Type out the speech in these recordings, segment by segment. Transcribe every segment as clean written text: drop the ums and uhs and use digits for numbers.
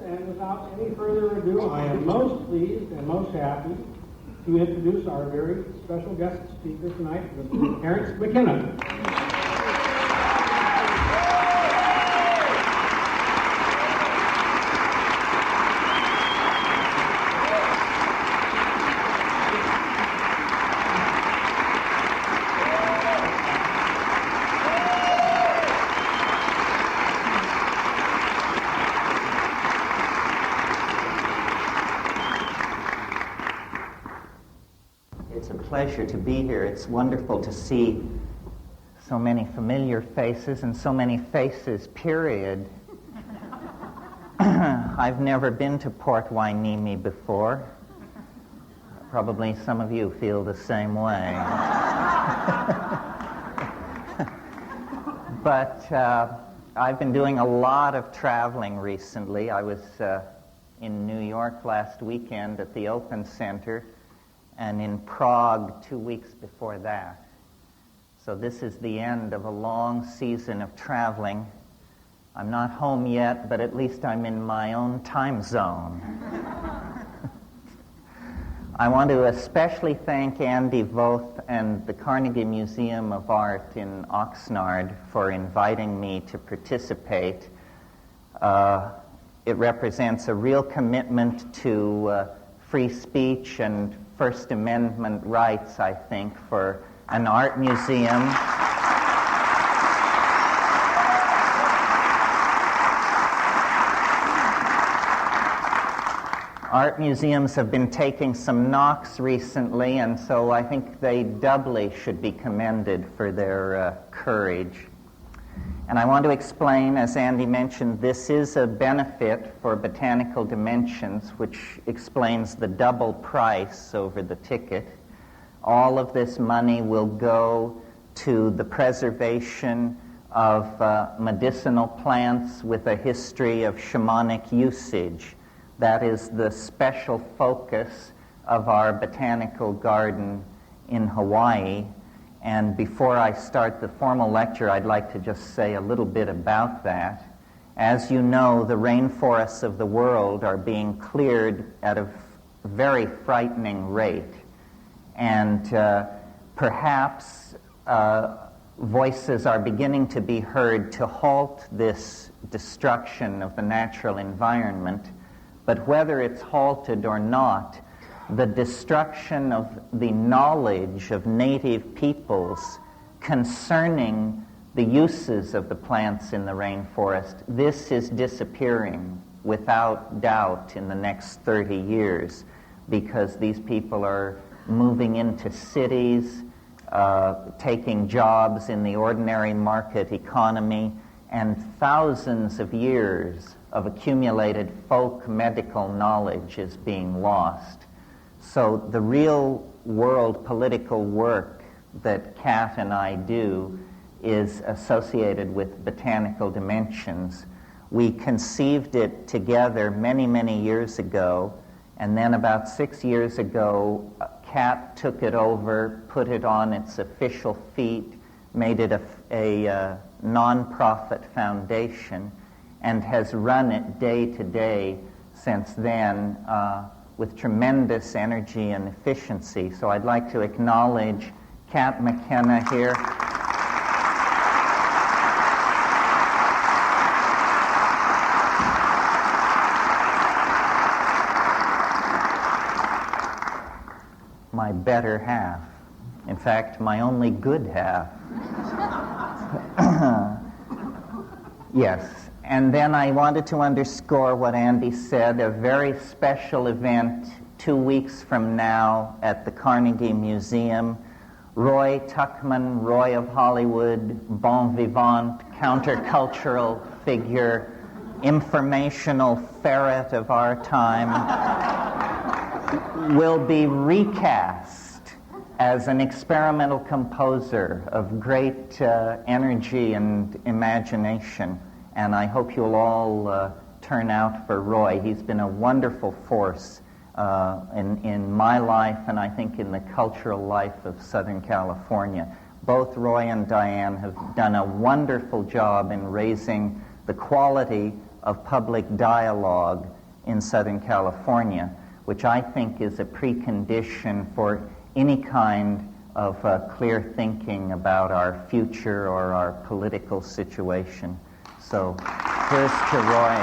and without any further ado, I am most pleased and most happy to introduce our very special guest speaker tonight, Mr. Terrence McKenna. Pleasure to be here. It's wonderful to see so many familiar faces and so many faces, period. I've never been to Port Hueneme before. Probably some of you feel the same way. But I've been doing a lot of traveling recently. I was in New York last weekend at the Open Center, and in Prague 2 weeks before that. So this is the end of a long season of traveling. I'm not home yet, but at least I'm in my own time zone. I want to especially thank Andy Voth and the Carnegie Museum of Art in Oxnard for inviting me to participate. It represents a real commitment to free speech and First Amendment rights, I think, for an art museum. Art museums have been taking some knocks recently, and so I think they doubly should be commended for their courage. And I want to explain, as Andy mentioned, this is a benefit for Botanical Dimensions, which explains the double price over the ticket. All of this money will go to the preservation of medicinal plants with a history of shamanic usage. That is the special focus of our botanical garden in Hawaii. And before I start the formal lecture, I'd like to just say a little bit about that. As you know, the rainforests of the world are being cleared at a very frightening rate. And perhaps voices are beginning to be heard to halt this destruction of the natural environment. But whether it's halted or not, the destruction of the knowledge of native peoples concerning the uses of the plants in the rainforest, this is disappearing without doubt in the next 30 years because these people are moving into cities, taking jobs in the ordinary market economy, and thousands of years of accumulated folk medical knowledge is being lost. So the real world political work that Kat and I do is associated with Botanical Dimensions. We conceived it together many, many years ago, and then about 6 years ago, Kat took it over, put it on its official feet, made it a non-profit foundation, and has run it day to day since then, with tremendous energy and efficiency. So I'd like to acknowledge Kat McKenna here. My better half. In fact, my only good half. Yes. And then I wanted to underscore what Andy said, a very special event 2 weeks from now at the Carnegie Museum. Roy Tuckman, Roy of Hollywood, bon vivant, countercultural figure, informational ferret of our time, will be recast as an experimental composer of great energy and imagination. And I hope you'll all turn out for Roy. He's been a wonderful force in my life and I think in the cultural life of Southern California. Both Roy and Diane have done a wonderful job in raising the quality of public dialogue in Southern California, which I think is a precondition for any kind of clear thinking about our future or our political situation. So here's to Roy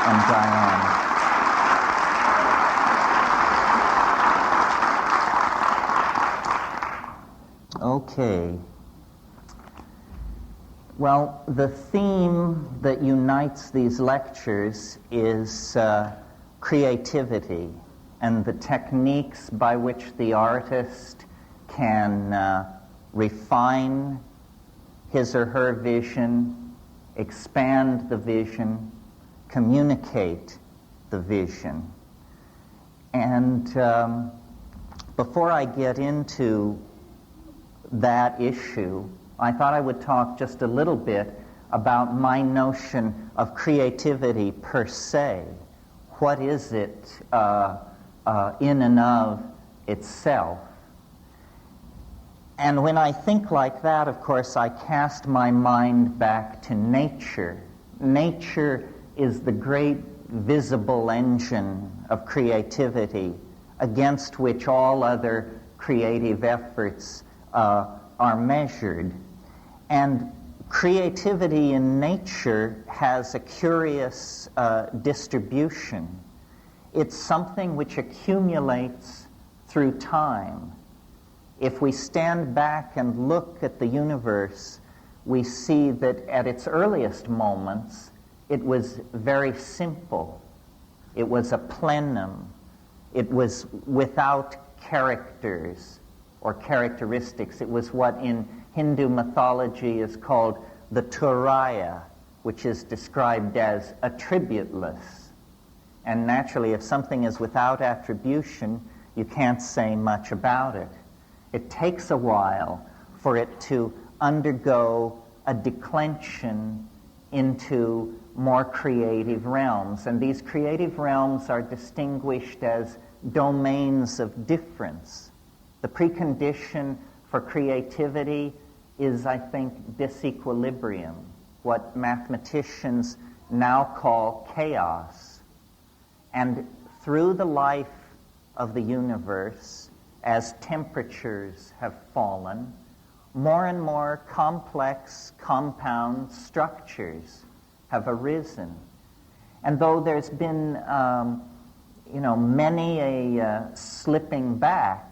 and Diane. Okay. Well, the theme that unites these lectures is creativity and the techniques by which the artist can refine his or her vision, expand the vision, communicate the vision. And before I get into that issue, I thought I would talk just a little bit about my notion of creativity per se. What is it in and of itself? And when I think like that, of course, I cast my mind back to nature. Nature is the great visible engine of creativity against which all other creative efforts are measured. And creativity in nature has a curious distribution. It's something which accumulates through time. If we stand back and look at the universe, we see that at its earliest moments, it was very simple. It was a plenum. It was without characters or characteristics. It was what in Hindu mythology is called the Turaya, which is described as attributeless. And naturally, if something is without attribution, you can't say much about it. It takes a while for it to undergo a declension into more creative realms. And these creative realms are distinguished as domains of difference. The precondition for creativity is, I think, disequilibrium, what mathematicians now call chaos. And through the life of the universe, as temperatures have fallen, more and more complex compound structures have arisen. And though there's been, many a slipping back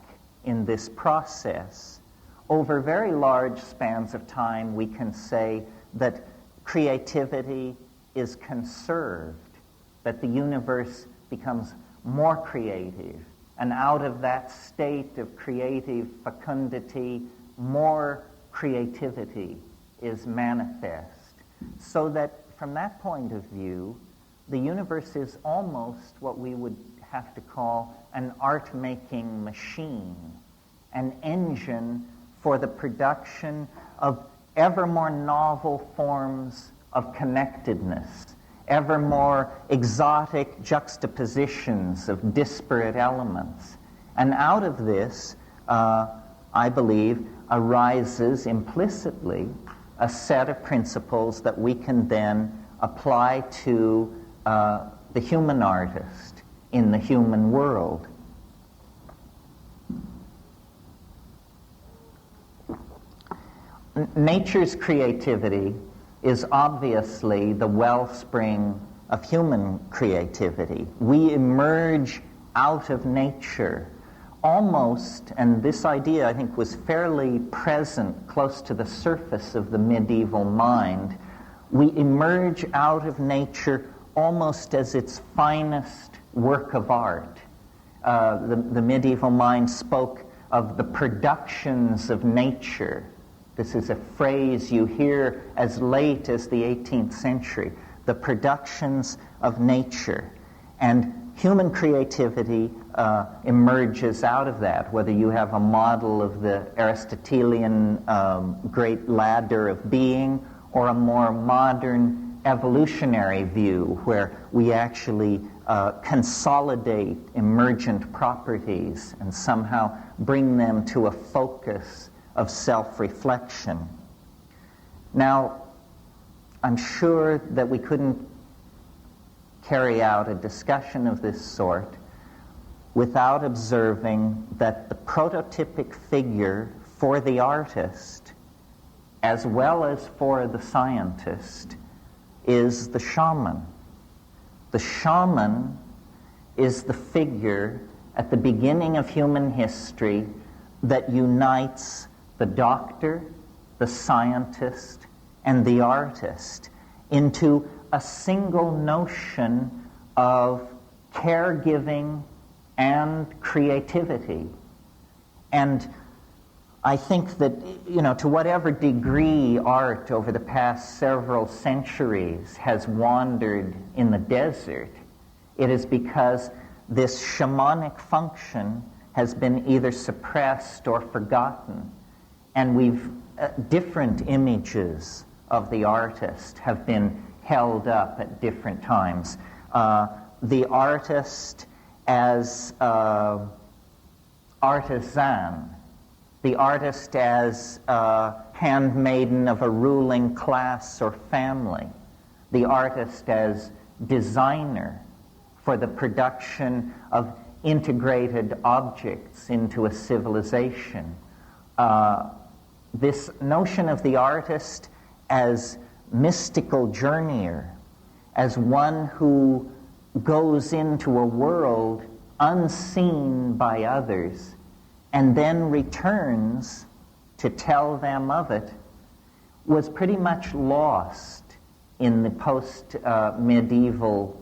in this process, over very large spans of time, we can say that creativity is conserved, that the universe becomes more creative, and out of that state of creative fecundity, more creativity is manifest. So that from that point of view, the universe is almost what we would have to call an art-making machine, an engine for the production of ever more novel forms of connectedness, ever more exotic juxtapositions of disparate elements. And out of this, I believe, arises implicitly a set of principles that we can then apply to the human artist in the human world. Nature's creativity is obviously the wellspring of human creativity. We emerge out of nature almost, and this idea I think was fairly present close to the surface of the medieval mind, we emerge out of nature almost as its finest work of art. The medieval mind spoke of the productions of nature. This is a phrase you hear as late as the 18th century, the productions of nature. And human creativity emerges out of that, whether you have a model of the Aristotelian great ladder of being or a more modern evolutionary view where we actually consolidate emergent properties and somehow bring them to a focus of self-reflection. Now, I'm sure that we couldn't carry out a discussion of this sort without observing that the prototypic figure for the artist, as well as for the scientist, is the shaman. The shaman is the figure at the beginning of human history that unites the doctor, the scientist, and the artist into a single notion of caregiving and creativity. And I think that, to whatever degree art over the past several centuries has wandered in the desert, it is because this shamanic function has been either suppressed or forgotten. And we've different images of the artist have been held up at different times. The artist as artisan, the artist as handmaiden of a ruling class or family, the artist as designer for the production of integrated objects into a civilization. This notion of the artist as mystical journeyer, as one who goes into a world unseen by others and then returns to tell them of it, was pretty much lost in the post-medieval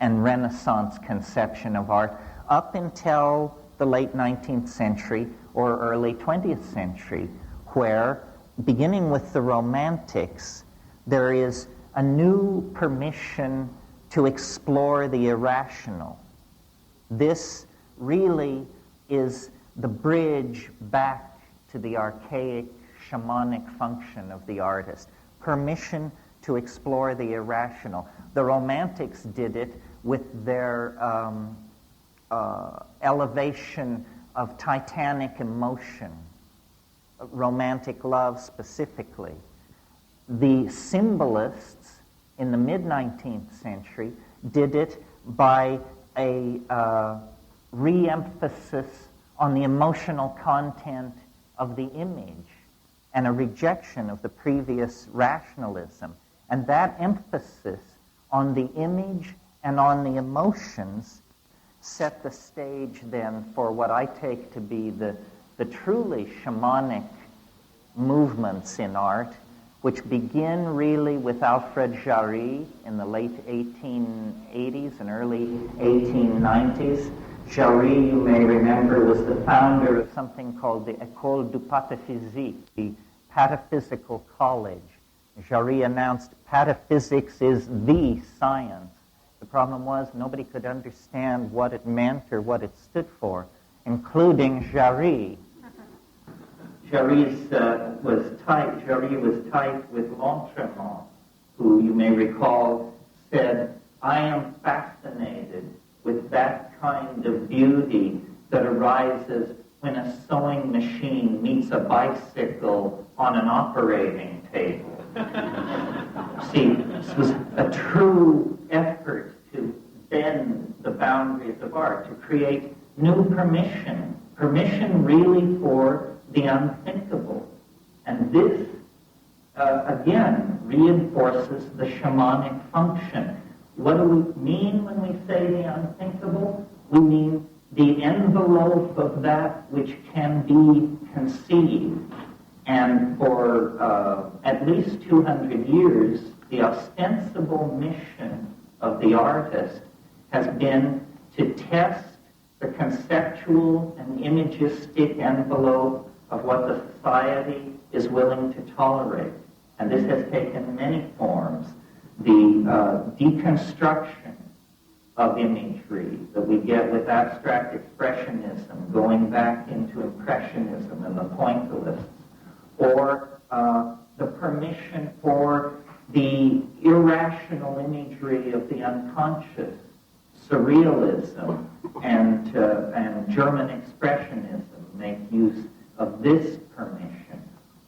and Renaissance conception of art up until the late 19th century or early 20th century, where, beginning with the Romantics, there is a new permission to explore the irrational. This really is the bridge back to the archaic shamanic function of the artist. Permission to explore the irrational. The Romantics did it with their elevation of titanic emotion, romantic love specifically. The symbolists in the mid-19th century did it by a re-emphasis on the emotional content of the image and a rejection of the previous rationalism. And that emphasis on the image and on the emotions set the stage then for what I take to be the truly shamanic movements in art, which begin really with Alfred Jarry in the late 1880s and early 1890s. Jarry, you may remember, was the founder of something called the École du Pataphysique, the Pataphysical College. Jarry announced pataphysics is the science. The problem was nobody could understand what it meant or what it stood for, including Jarry. Jarry was tight with L'Entremont, who you may recall said, "I am fascinated with that kind of beauty that arises when a sewing machine meets a bicycle on an operating table." See, this was a true effort to bend the boundaries of art, to create new permission really for the unthinkable. And this, again, reinforces the shamanic function. What do we mean when we say the unthinkable? We mean the envelope of that which can be conceived. And for at least 200 years, the ostensible mission of the artist has been to test the conceptual and imagistic envelope of what the society is willing to tolerate. And this has taken many forms. The deconstruction of imagery that we get with abstract expressionism, going back into impressionism and the pointillists, or the permission for the irrational imagery of the unconscious, surrealism, and German expressionism make use of this permission.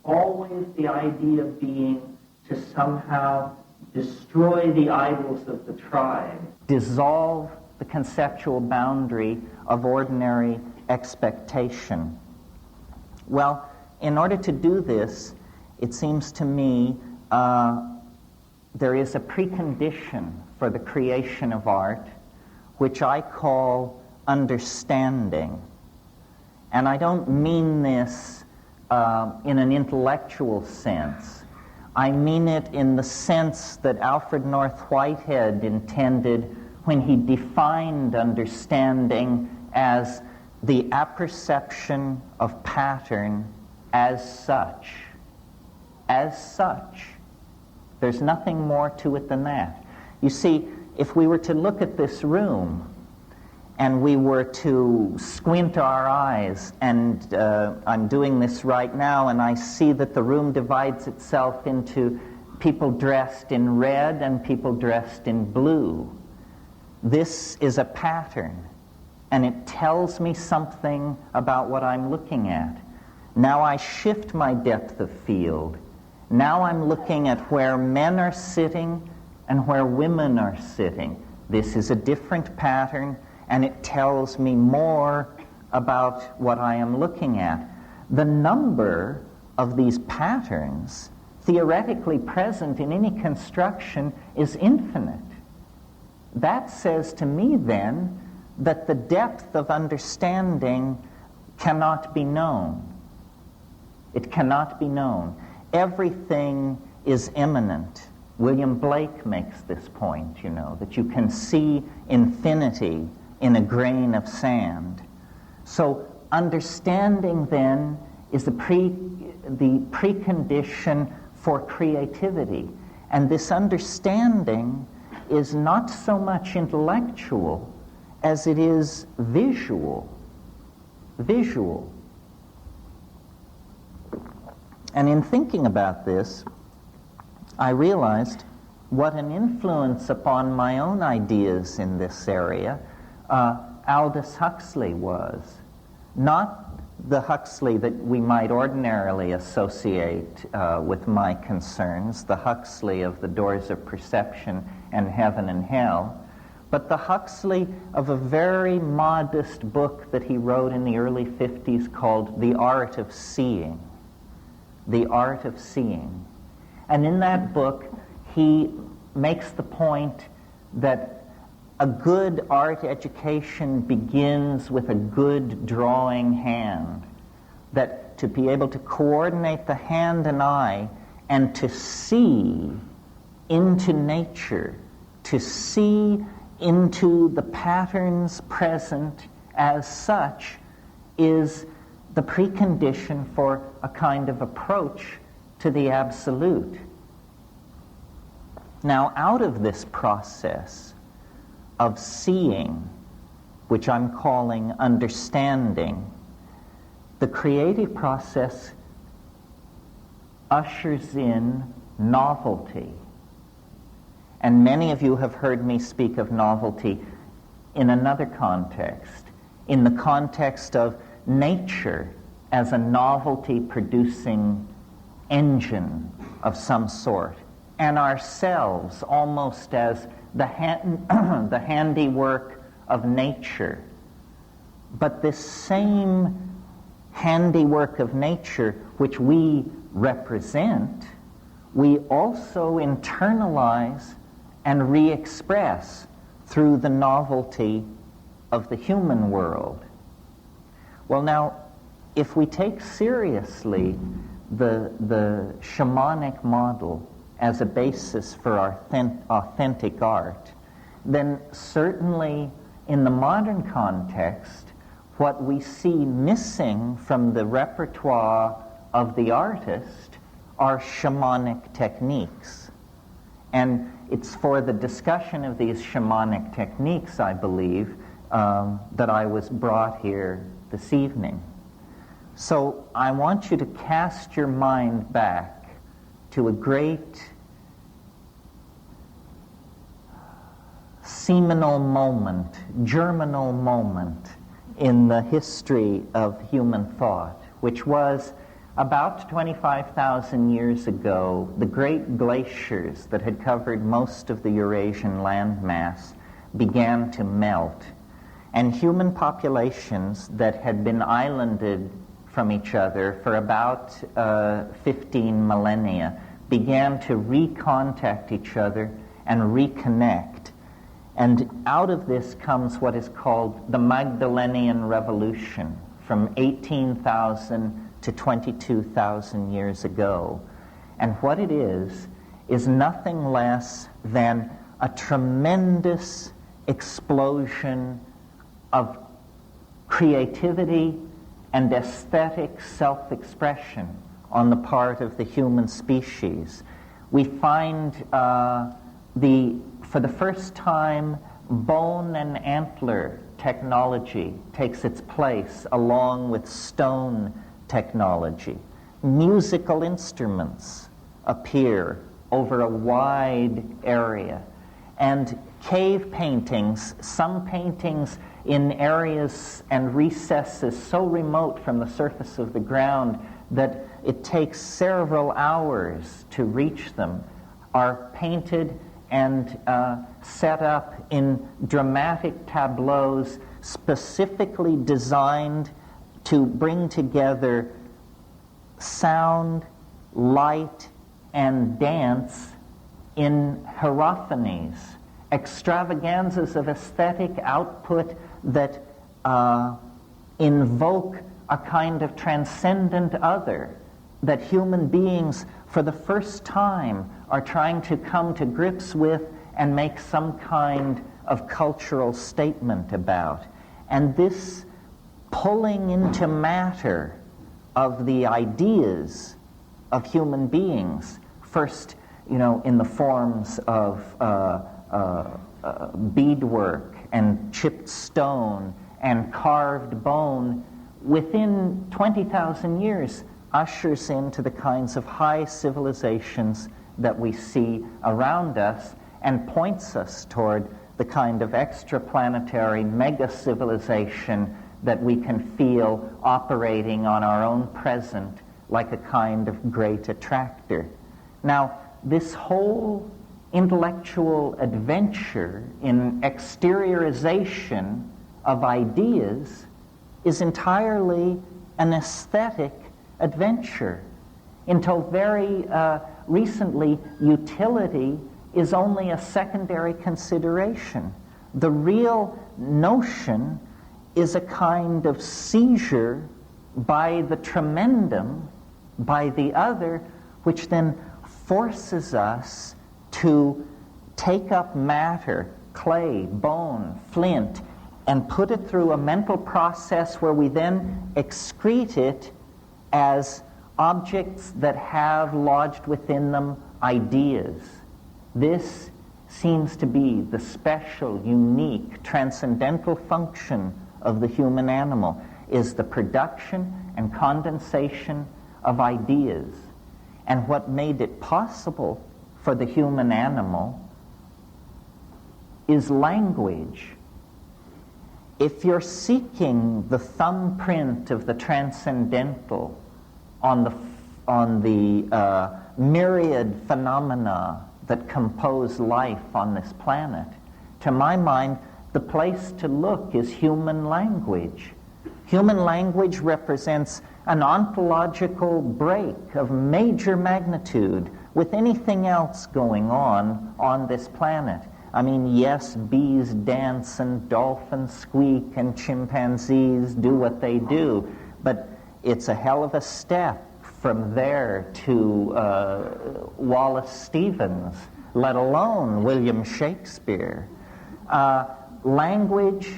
Always the idea being to somehow destroy the idols of the tribe dissolve the conceptual boundary of ordinary expectation. Well, in order to do this, it seems to me there is a precondition for the creation of art, which I call understanding. And I don't mean this in an intellectual sense. I mean it in the sense that Alfred North Whitehead intended when he defined understanding as the apperception of pattern as such. As such. There's nothing more to it than that. You see, if we were to look at this room and we were to squint our eyes, and I'm doing this right now, and I see that the room divides itself into people dressed in red and people dressed in blue. This is a pattern, and it tells me something about what I'm looking at. Now I shift my depth of field. Now I'm looking at where men are sitting and where women are sitting. This is a different pattern, and it tells me more about what I am looking at. The number of these patterns theoretically present in any construction is infinite. That says to me then that the depth of understanding cannot be known. It cannot be known. Everything is immanent. William Blake makes this point, that you can see infinity in a grain of sand. So understanding then is the precondition for creativity. And this understanding is not so much intellectual as it is visual. Visual. And in thinking about this, I realized what an influence upon my own ideas in this area Aldous Huxley was. Not the Huxley that we might ordinarily associate with my concerns, the Huxley of The Doors of Perception and Heaven and Hell, but the Huxley of a very modest book that he wrote in the early 50s called The Art of Seeing. The Art of Seeing. And in that book, he makes the point that a good art education begins with a good drawing hand. That to be able to coordinate the hand and eye and to see into nature, to see into the patterns present as such, is the precondition for a kind of approach to the absolute. Now, out of this process of seeing, which I'm calling understanding, the creative process ushers in novelty. And many of you have heard me speak of novelty in another context, in the context of nature as a novelty-producing engine of some sort, and ourselves almost as the handiwork of nature. But this same handiwork of nature which we represent, we also internalize and re-express through the novelty of the human world. Well, now, if we take seriously the shamanic model as a basis for authentic art, then certainly in the modern context, what we see missing from the repertoire of the artist are shamanic techniques. And it's for the discussion of these shamanic techniques, I believe, that I was brought here this evening. So I want you to cast your mind back to a great seminal moment, germinal moment in the history of human thought, which was about 25,000 years ago, the great glaciers that had covered most of the Eurasian landmass began to melt. And human populations that had been islanded from each other for about 15 millennia began to recontact each other and reconnect. And out of this comes what is called the Magdalenian Revolution from 18,000 to 22,000 years ago. And what it is nothing less than a tremendous explosion of creativity and aesthetic self-expression on the part of the human species. We find for the first time, bone and antler technology takes its place along with stone technology. Musical instruments appear over a wide area. And cave paintings, some paintings in areas and recesses so remote from the surface of the ground that it takes several hours to reach them, are painted and set up in dramatic tableaus specifically designed to bring together sound, light, and dance in hierophanies, extravaganzas of aesthetic output that invoke a kind of transcendent other that human beings for the first time are trying to come to grips with and make some kind of cultural statement about. And this pulling into matter of the ideas of human beings, first, in the forms of beadwork and chipped stone and carved bone, within 20,000 years ushers into the kinds of high civilizations that we see around us and points us toward the kind of extraplanetary mega-civilization that we can feel operating on our own present like a kind of great attractor. Now, this whole intellectual adventure in exteriorization of ideas is entirely an aesthetic adventure. Until very recently, utility is only a secondary consideration. The real notion is a kind of seizure by the tremendum, by the other, which then forces us to take up matter, clay, bone, flint, and put it through a mental process where we then excrete it as objects that have lodged within them ideas. This seems to be the special, unique, transcendental function of the human animal, is the production and condensation of ideas. And what made it possible for the human animal is language. If you're seeking the thumbprint of the transcendental on the myriad phenomena that compose life on this planet, to my mind, the place to look is human language. Human language represents an ontological break of major magnitude with anything else going on this planet. I mean, yes, bees dance and dolphins squeak and chimpanzees do what they do, but it's a hell of a step from there to Wallace Stevens, let alone William Shakespeare. Language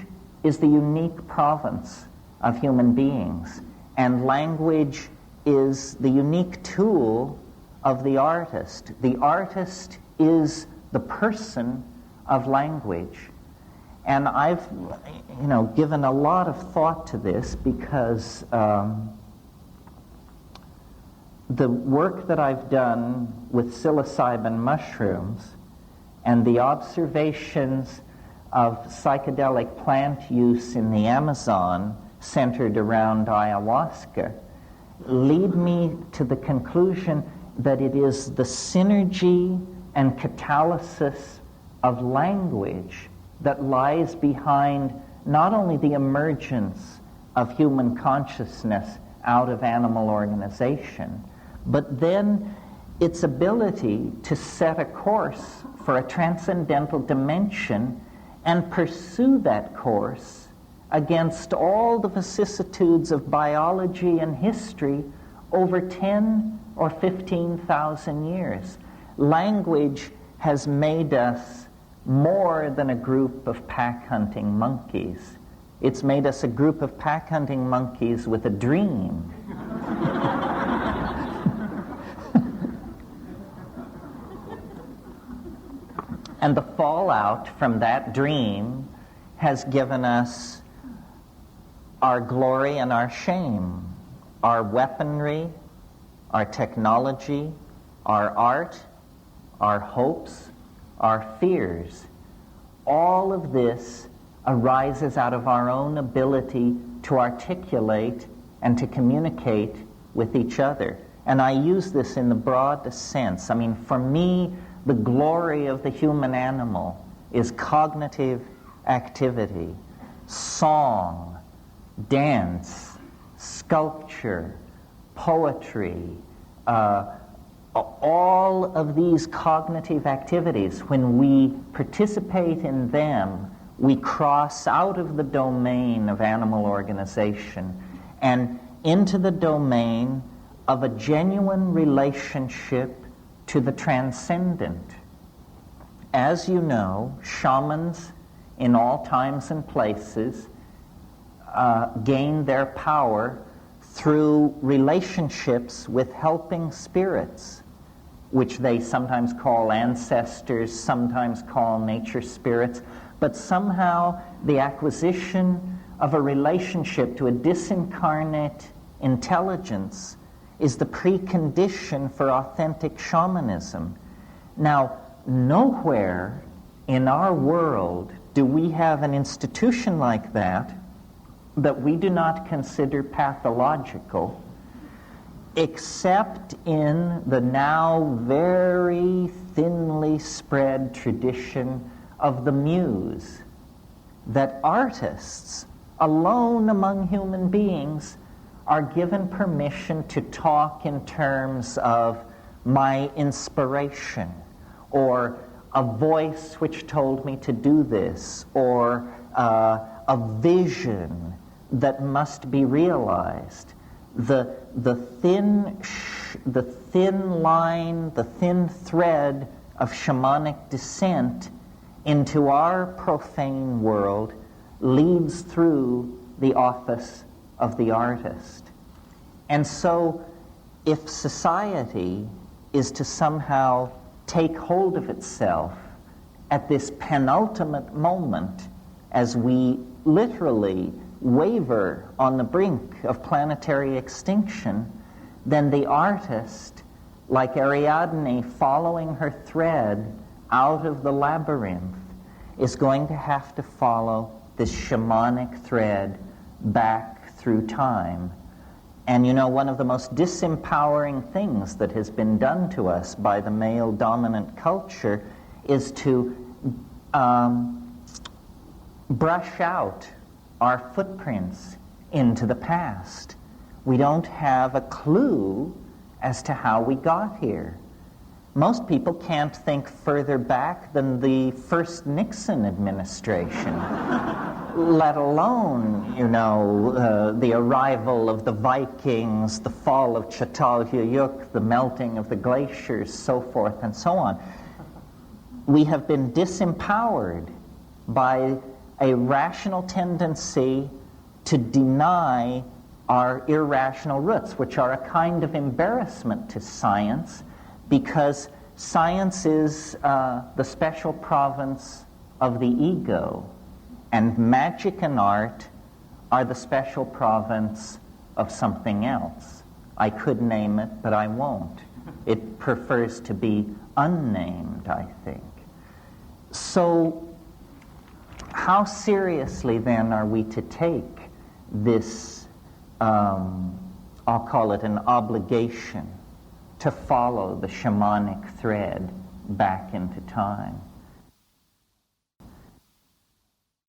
is the unique province of human beings, and language is the unique tool of the artist. The artist is the person of language. And I've, given a lot of thought to this because the work that I've done with psilocybin mushrooms and the observations of psychedelic plant use in the Amazon centered around ayahuasca lead me to the conclusion that it is the synergy and catalysis of language that lies behind not only the emergence of human consciousness out of animal organization, but then its ability to set a course for a transcendental dimension and pursue that course against all the vicissitudes of biology and history over 10 or 15,000 years. Language has made us more than a group of pack-hunting monkeys. It's made us a group of pack-hunting monkeys with a dream. And the fallout from that dream has given us our glory and our shame, our weaponry, our technology, our art, our hopes, our fears. All of this arises out of our own ability to articulate and to communicate with each other. And I use this in the broadest sense. I mean, for me, the glory of the human animal is cognitive activity, song, dance, sculpture, poetry, all of these cognitive activities. When we participate in them, we cross out of the domain of animal organization and into the domain of a genuine relationship to the transcendent. As you know, shamans in all times and places gain their power through relationships with helping spirits, which they sometimes call ancestors, sometimes call nature spirits, but somehow the acquisition of a relationship to a disincarnate intelligence is the precondition for authentic shamanism. Now, nowhere in our world do we have an institution like that we do not consider pathological, except in the now very thinly spread tradition of the muse, that artists, alone among human beings, are given permission to talk in terms of my inspiration, or a voice which told me to do this, or a vision that must be realized. The thin line, the thin thread of shamanic descent into our profane world leads through the office of the artist. And so, if society is to somehow take hold of itself at this penultimate moment, as we literally waver on the brink of planetary extinction, then the artist, like Ariadne following her thread out of the labyrinth, is going to have to follow this shamanic thread back through time. And you know, one of the most disempowering things that has been done to us by the male-dominant culture is to brush out our footprints into the past. We don't have a clue as to how we got here. Most people can't think further back than the first Nixon administration, let alone, you know, the arrival of the Vikings, the fall of Çatalhöyük, the melting of the glaciers, so forth and so on. We have been disempowered by a rational tendency to deny our irrational roots, which are a kind of embarrassment to science, because science is the special province of the ego, and magic and art are the special province of something else. I could name it, but I won't. It prefers to be unnamed, I think. So, how seriously then are we to take this, I'll call it an obligation, to follow the shamanic thread back into time?